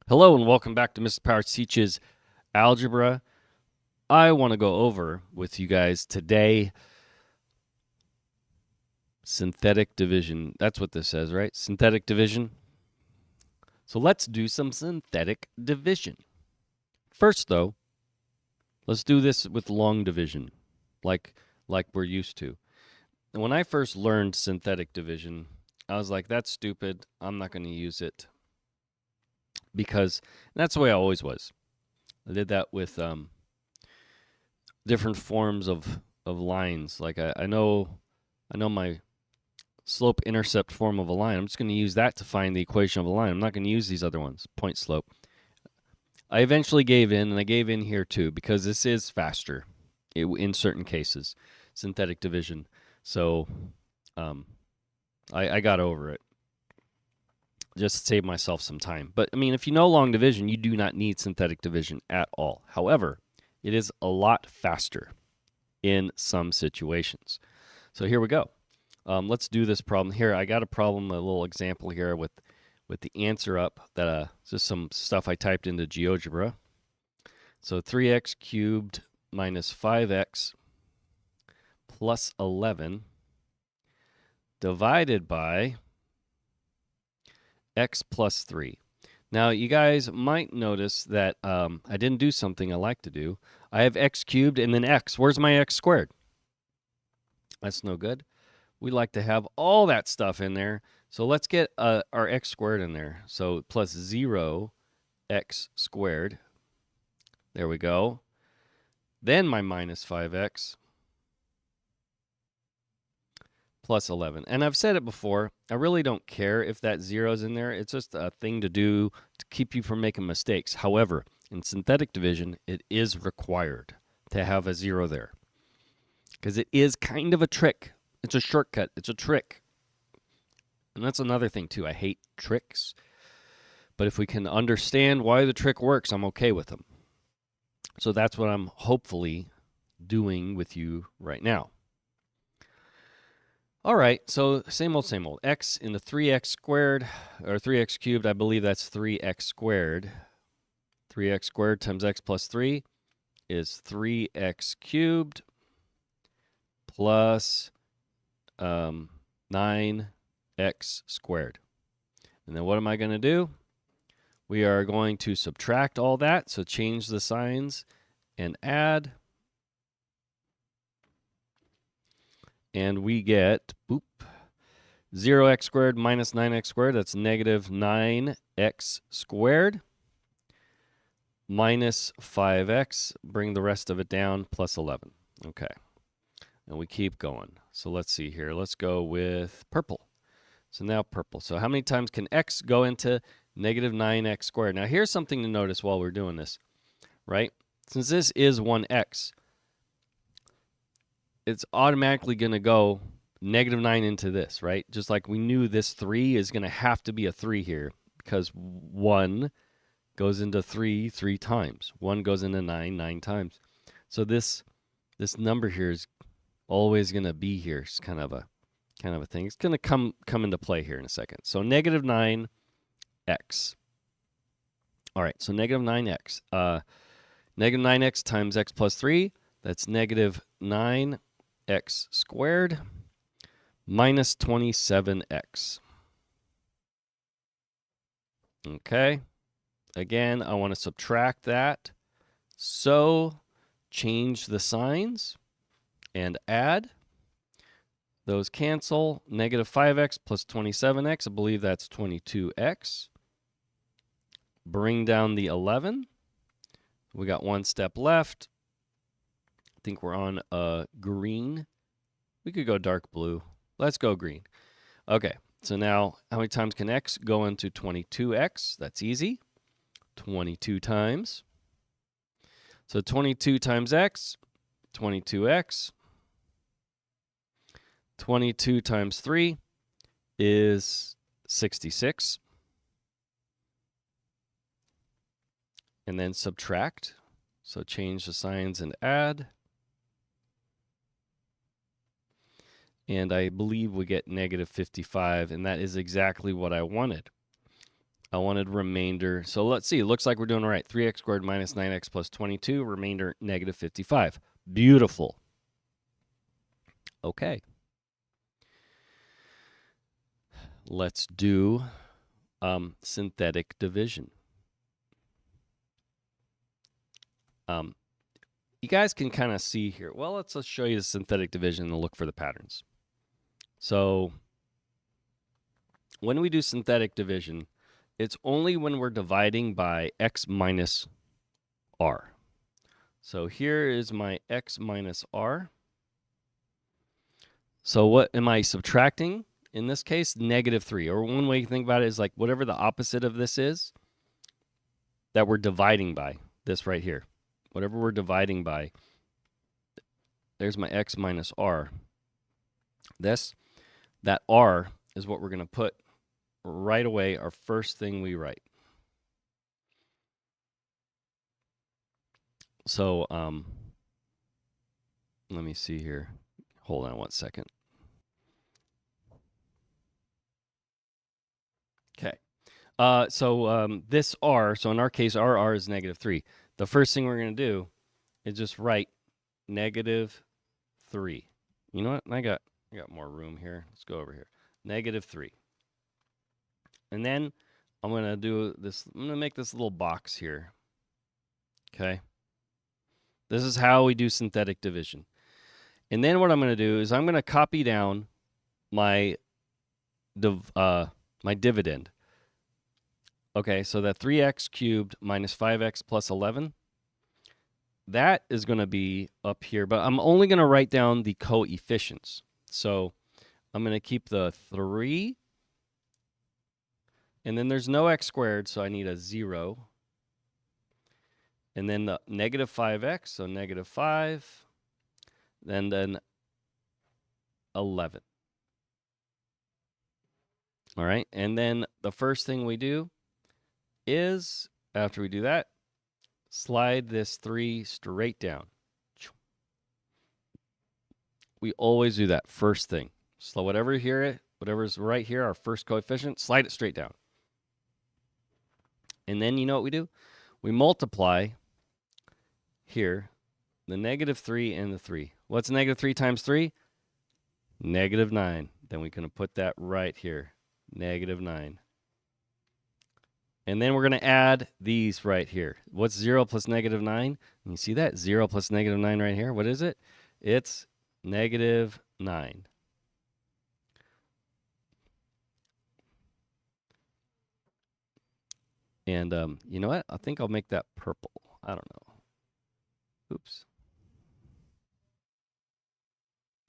Hello and welcome back to Mr. Powers Teaches Algebra. I want to go over with you guys today synthetic division. That's what this says, right? Synthetic division. So let's do some synthetic division. First, though, let's do this with long division, like we're used to. And when I first learned synthetic division, I was like, that's stupid. I'm not going to use it because that's the way I always was. I did that with different forms of lines. Like I know my slope intercept form of a line. I'm just going to use that to find the equation of a line. I'm not going to use these other ones, point slope. I eventually gave in, and I gave in here too because this is faster in certain cases, synthetic division. So I got over it just to save myself some time. But I mean, if you know long division, you do not need synthetic division at all. However, it is a lot faster in some situations. So here we go. Let's do this problem here. I got a problem, a little example here with the answer up. That just some stuff I typed into GeoGebra. So 3x cubed minus 5x plus 11 divided by x plus 3. Now, you guys might notice that I didn't do something I like to do. I have x cubed and then x. Where's my x squared? That's no good. We like to have all that stuff in there. So let's get our x squared in there. So plus 0 x squared. There we go. Then my minus 5x plus 11. And I've said it before, I really don't care if that 0's in there. It's just a thing to do to keep you from making mistakes. However, in synthetic division, it is required to have a 0 there because it is kind of a trick. It's a shortcut. It's a trick. And that's another thing, too. I hate tricks. But if we can understand why the trick works, I'm okay with them. So that's what I'm hopefully doing with you right now. All right, so same old, same old. X into 3x squared, or 3x cubed, I believe that's 3x squared. 3x squared times x plus 3 is 3x cubed plus 9x squared. And then what am I going to do? We are going to subtract all that, so change the signs and add. And we get, 0x squared minus 9x squared, that's negative 9x squared, minus 5x, bring the rest of it down, plus 11. Okay, and we keep going. So let's see here. Let's go with purple. So now purple. So how many times can x go into negative 9x squared? Now here's something to notice while we're doing this, right? Since this is 1x, it's automatically going to go negative 9 into this, right? Just like we knew this 3 is going to have to be a 3 here because 1 goes into 3 3 times. 1 goes into 9 9 times. So this number here is always going to be here. It's kind of a thing. It's going to come into play here in a second. So negative 9x. All right, so negative 9x. Negative 9x times x plus 3, that's negative 9x squared minus 27x. Okay. Again, I want to subtract that. So change the signs and add. Those cancel. Negative 5x plus 27x, I believe that's 22x. Bring down the 11. We got one step left. I think we're on green. We could go dark blue. Let's go green. Okay, so now how many times can x go into 22x? That's easy. 22 times. So 22 times x, 22x. 22 times 3 is 66. And then subtract. So change the signs and add. And I believe we get negative 55, and that is exactly what I wanted. I wanted remainder. So let's see. It looks like we're doing all right. 3x squared minus 9x plus 22. Remainder negative 55. Beautiful. Okay. Let's do synthetic division. You guys can kind of see here. Well, let's show you the synthetic division and look for the patterns. So when we do synthetic division, it's only when we're dividing by x minus r. So here is my x minus r. So what am I subtracting? In this case, negative 3. Or one way you think about it is like whatever the opposite of this is that we're dividing by, this right here. Whatever we're dividing by, there's my x minus r. That r is what we're going to put right away, our first thing we write. So let me see here. Hold on one second. Okay. So this r, so in our case, our r is negative 3. The first thing we're going to do is just write negative 3. You know what? I got more room here. Let's go over here. Negative 3. And then I'm going to do this. I'm going to make this little box here. Okay. This is how we do synthetic division. And then what I'm going to do is I'm going to copy down my dividend. Okay, so that 3x cubed minus 5x plus 11, that is going to be up here, but I'm only going to write down the coefficients. So I'm going to keep the 3, and then there's no x squared, so I need a 0. And then the negative 5x, so negative 5, then 11. All right, and then the first thing we do is, after we do that, slide this 3 straight down. We always do that first thing. So whatever's right here, our first coefficient, slide it straight down. And then you know what we do? We multiply here the negative 3 and the 3. What's negative 3 times 3? Negative 9. Then we can put that right here. Negative 9. And then we're going to add these right here. What's 0 plus negative 9? And you see that? 0 plus negative 9 right here. What is it? It's negative 9. And you know what? I think I'll make that purple. I don't know. Oops.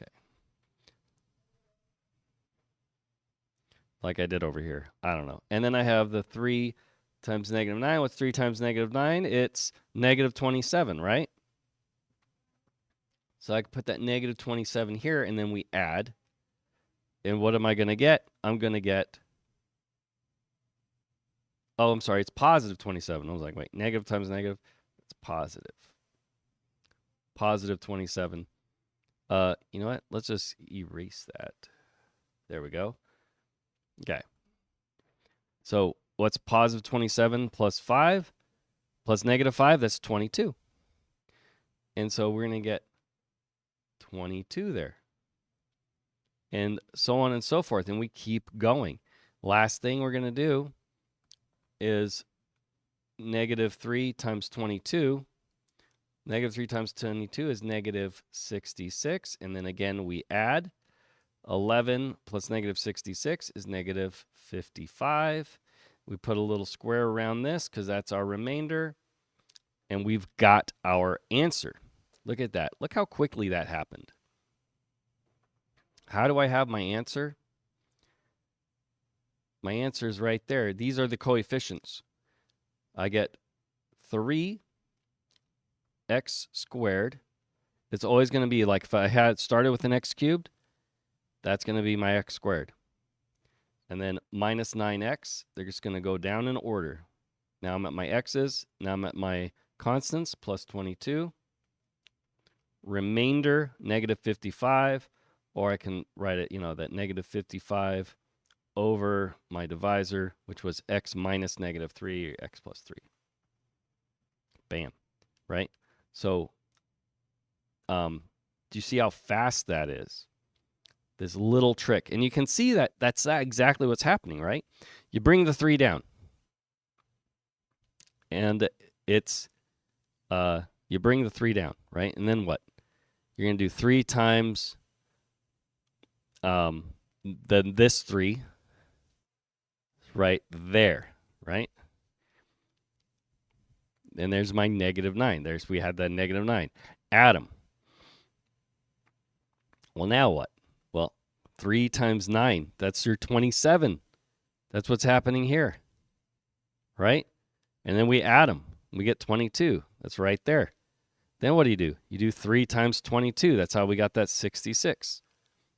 Okay. Like I did over here. I don't know. And then I have the 3 times negative 9. What's 3 times negative 9? It's negative 27, right? So I can put that negative 27 here, and then we add. And what am I going to get? I'm going to get, oh, I'm sorry, it's positive 27. I was like, wait, negative times negative, it's positive. Positive 27. You know what? Let's just erase that. There we go. Okay. So what's positive 27 plus 5 plus negative 5? That's 22. And so we're going to get 22 there. And so on and so forth. And we keep going. Last thing we're going to do is negative 3 times 22. Negative 3 times 22 is negative 66. And then again, we add. 11 plus negative 66 is negative 55. We put a little square around this because that's our remainder. And we've got our answer. Look at that. Look how quickly that happened. How do I have my answer? My answer is right there. These are the coefficients. I get 3x squared. It's always going to be like if I had started with an x cubed, that's going to be my x squared. And then minus 9x, they're just going to go down in order. Now I'm at my x's. Now I'm at my constants, plus 22. Remainder, negative 55. Or I can write it, that negative 55 over my divisor, which was x minus negative 3 or x plus 3. Bam, right? So do you see how fast that is? This little trick. And you can see that that's exactly what's happening, right? You bring the 3 down. And it's, you bring the 3 down, right? And then what? You're going to do 3 times then this 3 right there, right? And there's my negative 9. We had that negative 9. Add them. Well, now what? Well, 3 times 9, that's your 27. That's what's happening here, right? And then we add them. We get 22. That's right there. Then what do? You do 3 times 22. That's how we got that 66.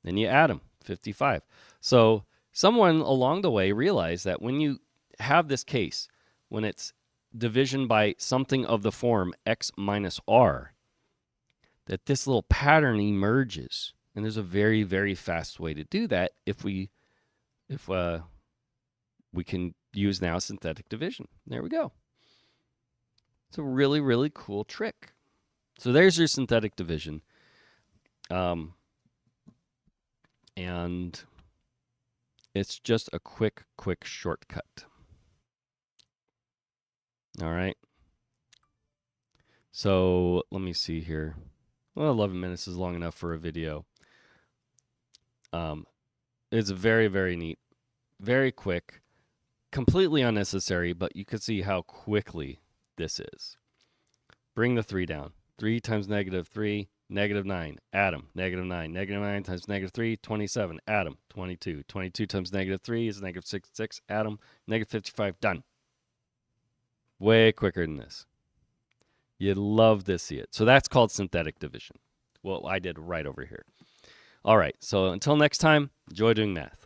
Then you add them, 55. So someone along the way realized that when you have this case, when it's division by something of the form x minus r, that this little pattern emerges. And there's a very, very fast way to do that if we can use now synthetic division. There we go. It's a really, really cool trick. So there's your synthetic division. And it's just a quick shortcut. All right. So let me see here. Well, 11 minutes is long enough for a video. It's very, very neat, very quick, completely unnecessary, but you can see how quickly this is. Bring the 3 down. 3 times negative 3, negative 9, add them, negative 9. Negative 9 times negative 3, 27, add them, 22. 22 times negative 3 is negative 66, add them, negative 55, done. Way quicker than this. You'd love to see it. So that's called synthetic division. Well, I did right over here. All right, so until next time, enjoy doing math.